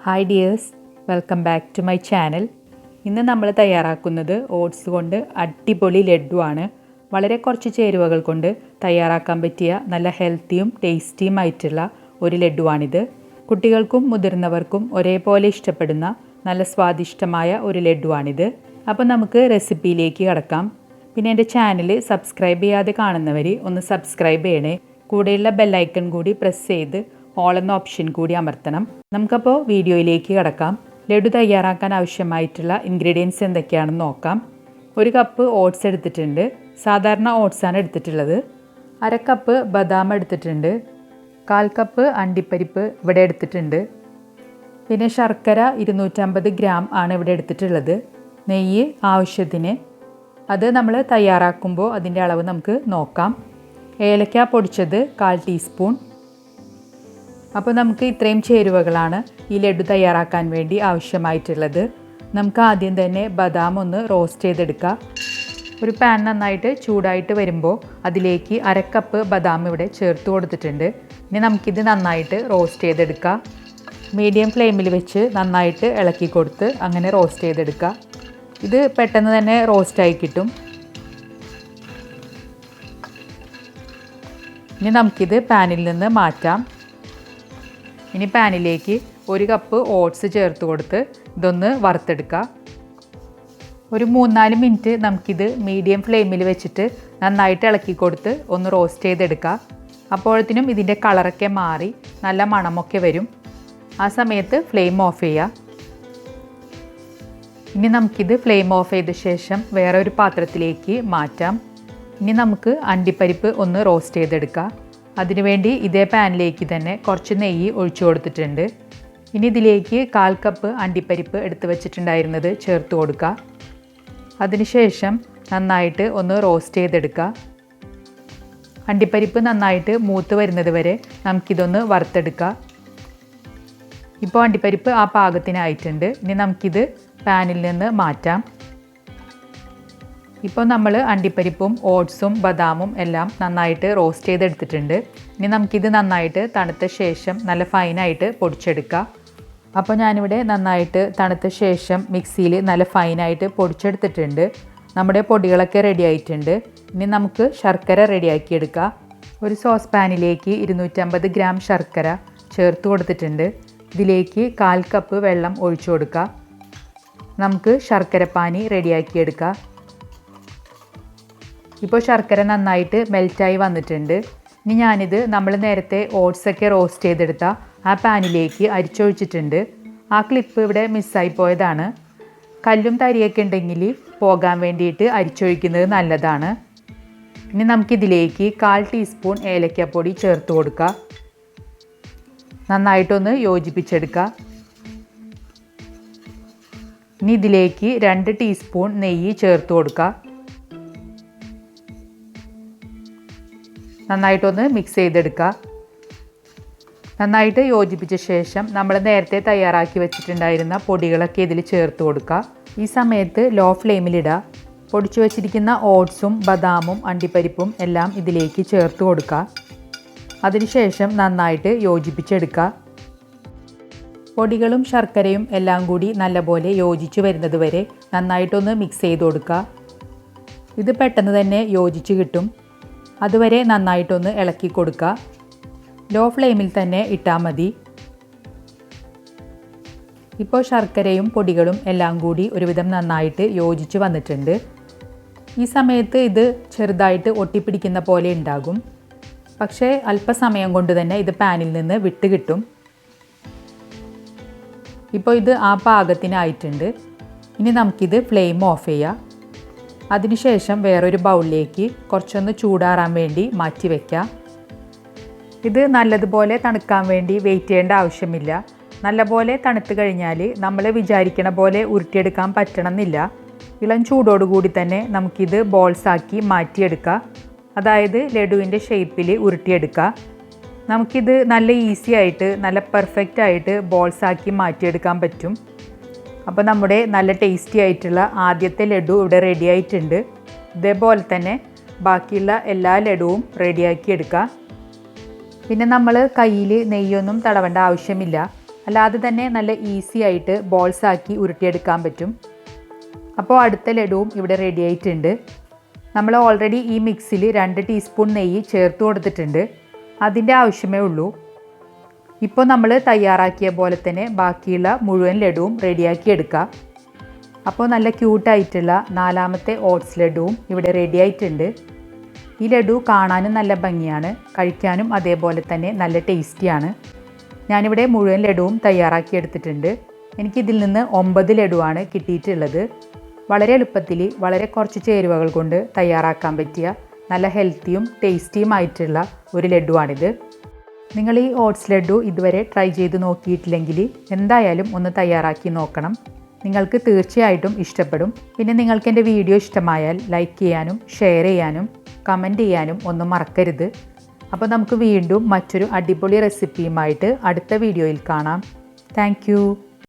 Hi dears, welcome back to my channel. ഇന്ന് നമ്മൾ തയ്യാറാക്കുന്നത് ഓട്സ് കൊണ്ട് അടിപൊളി ലഡ്ഡുവാണ്. വളരെ കുറച്ച് ചേരുവകൾ കൊണ്ട് തയ്യാറാക്കാൻ പറ്റിയ നല്ല ഹെൽത്തിയും ടേസ്റ്റിയും ആയിട്ടുള്ള ഒരു ലഡ്ഡുവാണിത്. കുട്ടികൾക്കും മുതിർന്നവർക്കും ഒരേപോലെ ഇഷ്ടപ്പെടുന്ന നല്ല സ്വാദിഷ്ടമായ ഒരു ലഡ്ഡുവാണിത്. അപ്പോൾ നമുക്ക് റെസിപ്പിയിലേക്ക് കടക്കാം. പിന്നെ എൻ്റെ ചാനൽ സബ്സ്ക്രൈബ് ചെയ്യാതെ കാണുന്നവർ ഒന്ന് സബ്സ്ക്രൈബ് ചെയ്യണേ. കൂടെയുള്ള ബെല്ലൈക്കൺ കൂടി പ്രസ് ചെയ്ത് ഓൾ എന്ന ഓപ്ഷൻ കൂടി അമർത്തണം. നമുക്കപ്പോൾ വീഡിയോയിലേക്ക് കടക്കാം. ലഡു തയ്യാറാക്കാൻ ആവശ്യമായിട്ടുള്ള ഇൻഗ്രീഡിയൻസ് എന്തൊക്കെയാണെന്ന് നോക്കാം. 1 കപ്പ് ഓട്സ് എടുത്തിട്ടുണ്ട്. സാധാരണ ഓട്സാണ് എടുത്തിട്ടുള്ളത്. 1/2 കപ്പ് ബദാം എടുത്തിട്ടുണ്ട്. 1/4 കപ്പ് അണ്ടിപ്പരിപ്പ് ഇവിടെ എടുത്തിട്ടുണ്ട്. പിന്നെ ശർക്കര 250 ഗ്രാം ആണ് ഇവിടെ എടുത്തിട്ടുള്ളത്. നെയ്യ് ആവശ്യത്തിന്. അത് നമ്മൾ തയ്യാറാക്കുമ്പോൾ അതിൻ്റെ അളവ് നമുക്ക് നോക്കാം. ഏലക്ക പൊടിച്ചത് 1/4 ടീസ്പൂൺ. അപ്പോൾ നമുക്ക് ഇത്രയും ചേരുവകളാണ് ഈ ലഡു തയ്യാറാക്കാൻ വേണ്ടി ആവശ്യമായിട്ടുള്ളത്. നമുക്ക് ആദ്യം തന്നെ ബദാം ഒന്ന് റോസ്റ്റ് ചെയ്തെടുക്കാം. ഒരു പാൻ നന്നായിട്ട് ചൂടായിട്ട് വരുമ്പോൾ അതിലേക്ക് 1/2 കപ്പ് ബദാം ഇവിടെ ചേർത്ത് കൊടുത്തിട്ടുണ്ട്. ഇനി നമുക്കിത് നന്നായിട്ട് റോസ്റ്റ് ചെയ്തെടുക്കാം. മീഡിയം ഫ്ലെയിമിൽ വെച്ച് നന്നായിട്ട് ഇളക്കി കൊടുത്ത് അങ്ങനെ റോസ്റ്റ് ചെയ്തെടുക്കുക. ഇത് പെട്ടെന്ന് തന്നെ റോസ്റ്റായി കിട്ടും. ഇനി നമുക്കിത് പാനിൽ നിന്ന് മാറ്റാം. ഇനി പാനിലേക്ക് 1 കപ്പ് ഓട്സ് ചേർത്ത് കൊടുത്ത് ഇതൊന്ന് വറുത്തെടുക്കുക. ഒരു 3-4 മിനിറ്റ് നമുക്കിത് മീഡിയം ഫ്ലെയിമിൽ വെച്ചിട്ട് നന്നായിട്ട് ഇളക്കി കൊടുത്ത് ഒന്ന് റോസ്റ്റ് ചെയ്തെടുക്കുക. അപ്പോഴത്തേനും ഇതിൻ്റെ കളറൊക്കെ മാറി നല്ല മണമൊക്കെ വരും. ആ സമയത്ത് ഫ്ലെയിം ഓഫ് ചെയ്യുക. ഇനി നമുക്കിത് ഫ്ലെയിം ഓഫ് ചെയ്ത ശേഷം വേറെ ഒരു പാത്രത്തിലേക്ക് മാറ്റാം. ഇനി നമുക്ക് അണ്ടിപ്പരിപ്പ് ഒന്ന് റോസ്റ്റ് ചെയ്തെടുക്കാം. അതിനുവേണ്ടി ഇതേ പാനിലേക്ക് തന്നെ കുറച്ച് നെയ്യ് ഒഴിച്ചു കൊടുത്തിട്ടുണ്ട്. ഇനി ഇതിലേക്ക് 1/4 കപ്പ് അണ്ടിപ്പരിപ്പ് എടുത്ത് വെച്ചിട്ടുണ്ടായിരുന്നത് ചേർത്ത് കൊടുക്കുക. അതിനുശേഷം നന്നായിട്ട് ഒന്ന് റോസ്റ്റ് ചെയ്തെടുക്കുക. അണ്ടിപ്പരിപ്പ് നന്നായിട്ട് മൂത്ത് വരുന്നത് വരെ നമുക്കിതൊന്ന് വറുത്തെടുക്കുക. ഇപ്പോൾ അണ്ടിപ്പരിപ്പ് ആ പാകത്തിനായിട്ടുണ്ട്. ഇനി നമുക്കിത് പാനിൽ നിന്ന് മാറ്റാം. ഇപ്പോൾ നമ്മൾ അണ്ടിപ്പരിപ്പും ഓട്സും ബദാമും എല്ലാം നന്നായിട്ട് റോസ്റ്റ് ചെയ്തെടുത്തിട്ടുണ്ട്. ഇനി നമുക്കിത് നന്നായിട്ട് തണുത്ത ശേഷം നല്ല ഫൈനായിട്ട് പൊടിച്ചെടുക്കാം. അപ്പോൾ ഞാനിവിടെ നന്നായിട്ട് തണുത്ത ശേഷം മിക്സിയിൽ നല്ല ഫൈനായിട്ട് പൊടിച്ചെടുത്തിട്ടുണ്ട്. നമ്മുടെ പൊടികളൊക്കെ റെഡി ആയിട്ടുണ്ട്. ഇനി നമുക്ക് ശർക്കര റെഡിയാക്കിയെടുക്കാം. ഒരു സോസ് പാനിലേക്ക് 250 ഗ്രാം ശർക്കര ചേർത്ത് കൊടുത്തിട്ടുണ്ട്. ഇതിലേക്ക് 1/4 കപ്പ് വെള്ളം ഒഴിച്ചു കൊടുക്കുക. നമുക്ക് ശർക്കരപ്പാനി റെഡിയാക്കിയെടുക്കാം. ഇപ്പോൾ ശർക്കര നന്നായിട്ട് മെൽറ്റായി വന്നിട്ടുണ്ട്. ഇനി ഞാനിത് നമ്മൾ നേരത്തെ ഓട്സൊക്കെ റോസ്റ്റ് ചെയ്തെടുത്ത ആ പാനിലേക്ക് അരിച്ചൊഴിച്ചിട്ടുണ്ട്. ആ ക്ലിപ്പ് ഇവിടെ മിസ്സായി പോയതാണ്. കല്ലും തരിയൊക്കെ ഉണ്ടെങ്കിൽ പോകാൻ വേണ്ടിയിട്ട് അരിച്ചൊഴിക്കുന്നത് നല്ലതാണ്. ഇനി നമുക്കിതിലേക്ക് 1/4 ടീസ്പൂൺ ഏലക്കപ്പൊടി ചേർത്ത് കൊടുക്കുക. നന്നായിട്ടൊന്ന് യോജിപ്പിച്ചെടുക്കുക. ഇനി ഇതിലേക്ക് 2 ടീസ്പൂൺ നെയ്യ് ചേർത്ത് കൊടുക്കുക. നന്നായിട്ടൊന്ന് മിക്സ് ചെയ്തെടുക്കുക. നന്നായിട്ട് യോജിപ്പിച്ച ശേഷം നമ്മൾ നേരത്തെ തയ്യാറാക്കി വെച്ചിട്ടുണ്ടായിരുന്ന പൊടികളൊക്കെ ഇതിൽ ചേർത്ത് കൊടുക്കുക. ഈ സമയത്ത് ലോ ഫ്ലെയിമിലിടുക. പൊടിച്ചു വച്ചിരിക്കുന്ന ഓട്സും ബദാമും അണ്ടിപ്പരിപ്പും എല്ലാം ഇതിലേക്ക് ചേർത്ത് കൊടുക്കുക. അതിനുശേഷം നന്നായിട്ട് യോജിപ്പിച്ചെടുക്കുക. പൊടികളും ശർക്കരയും എല്ലാം കൂടി നല്ലപോലെ യോജിച്ച് വരുന്നത് വരെ നന്നായിട്ടൊന്ന് മിക്സ് ചെയ്ത് കൊടുക്കുക. ഇത് പെട്ടെന്ന് തന്നെ യോജിച്ച് കിട്ടും. അതുവരെ നന്നായിട്ടൊന്ന് ഇളക്കി കൊടുക്കുക. ലോ ഫ്ലെയിമിൽ തന്നെ ഇട്ടാൽ മതി. ഇപ്പോൾ ശർക്കരയും പൊടികളും എല്ലാം കൂടി ഒരുവിധം നന്നായിട്ട് യോജിച്ച് വന്നിട്ടുണ്ട്. ഈ സമയത്ത് ഇത് ചെറുതായിട്ട് ഒട്ടിപ്പിടിക്കുന്ന പോലെ ഉണ്ടാകും. പക്ഷേ അല്പസമയം കൊണ്ട് തന്നെ ഇത് പാനിൽ നിന്ന് വിട്ട് കിട്ടും. ഇപ്പോൾ ഇത് ആ പാകത്തിനായിട്ടുണ്ട്. ഇനി നമുക്കിത് ഫ്ലെയിം ഓഫ് ചെയ്യാം. അതിനുശേഷം വേറൊരു ബൗളിലേക്ക് കുറച്ചൊന്ന് ചൂടാറാൻ വേണ്ടി മാറ്റി വയ്ക്കാം. ഇത് നല്ലതുപോലെ തണുക്കാൻ വേണ്ടി വെയിറ്റ് ചെയ്യേണ്ട ആവശ്യമില്ല. നല്ലപോലെ തണുത്ത് കഴിഞ്ഞാൽ നമ്മൾ വിചാരിക്കണ പോലെ ഉരുട്ടിയെടുക്കാൻ പറ്റണമെന്നില്ല. ഇളം ചൂടോടുകൂടി തന്നെ നമുക്കിത് ബോൾസാക്കി മാറ്റിയെടുക്കാം. അതായത് ലഡുവിൻ്റെ ഷേപ്പിൽ ഉരുട്ടിയെടുക്കുക. നമുക്കിത് നല്ല ഈസി ആയിട്ട് നല്ല പെർഫെക്റ്റ് ആയിട്ട് ബോൾസാക്കി മാറ്റിയെടുക്കാൻ പറ്റും. അപ്പോൾ നമ്മുടെ നല്ല ടേസ്റ്റി ആയിട്ടുള്ള ആദ്യത്തെ ലഡു ഇവിടെ റെഡി ആയിട്ടുണ്ട്. ഇതേപോലെ തന്നെ ബാക്കിയുള്ള എല്ലാ ലഡുവും റെഡിയാക്കി എടുക്കുക. പിന്നെ നമ്മൾ കയ്യിൽ നെയ്യൊന്നും തടവേണ്ട ആവശ്യമില്ല. അല്ലാതെ തന്നെ നല്ല ഈസി ആയിട്ട് ബോൾസ് ആക്കി ഉരുട്ടിയെടുക്കാൻ പറ്റും. അപ്പോൾ അടുത്ത ലഡുവും ഇവിടെ റെഡി ആയിട്ടുണ്ട്. നമ്മൾ ഓൾറെഡി ഈ മിക്സിൽ 2 ടീസ്പൂൺ നെയ്യ് ചേർത്ത് കൊടുത്തിട്ടുണ്ട്. അതിൻ്റെ ആവശ്യമേ ഉള്ളൂ. ഇപ്പോൾ നമ്മൾ തയ്യാറാക്കിയ പോലെ തന്നെ ബാക്കിയുള്ള മുഴുവൻ ലഡുവും റെഡിയാക്കി എടുക്കാം. അപ്പോൾ നല്ല ക്യൂട്ടായിട്ടുള്ള 4ാമത്തെ ഓട്സ് ലഡുവും ഇവിടെ റെഡി ആയിട്ടുണ്ട്. ഈ ലഡു കാണാനും നല്ല ഭംഗിയാണ്, കഴിക്കാനും അതേപോലെ തന്നെ നല്ല ടേസ്റ്റിയാണ്. ഞാനിവിടെ മുഴുവൻ ലഡുവും തയ്യാറാക്കി എടുത്തിട്ടുണ്ട്. എനിക്കിതിൽ നിന്ന് 9 ലഡുവാണ് കിട്ടിയിട്ടുള്ളത്. വളരെ എളുപ്പത്തിൽ വളരെ കുറച്ച് ചേരുവകൾ കൊണ്ട് തയ്യാറാക്കാൻ പറ്റിയ നല്ല ഹെൽത്തിയും ടേസ്റ്റിയുമായിട്ടുള്ള ഒരു ലഡുവാണിത്. നിങ്ങൾ ഈ ഓട്സ് ലഡു ഇതുവരെ ട്രൈ ചെയ്ത് നോക്കിയിട്ടില്ലെങ്കിൽ എന്തായാലും ഒന്ന് തയ്യാറാക്കി നോക്കണം. നിങ്ങൾക്ക് തീർച്ചയായിട്ടും ഇഷ്ടപ്പെടും. പിന്നെ നിങ്ങൾക്ക് എൻ്റെ വീഡിയോ ഇഷ്ടമായാൽ ലൈക്ക് ചെയ്യാനും ഷെയർ ചെയ്യാനും കമൻറ്റ് ചെയ്യാനും ഒന്നും മറക്കരുത്. അപ്പോൾ നമുക്ക് വീണ്ടും മറ്റൊരു അടിപൊളി റെസിപ്പിയുമായിട്ട് അടുത്ത വീഡിയോയിൽ കാണാം. താങ്ക്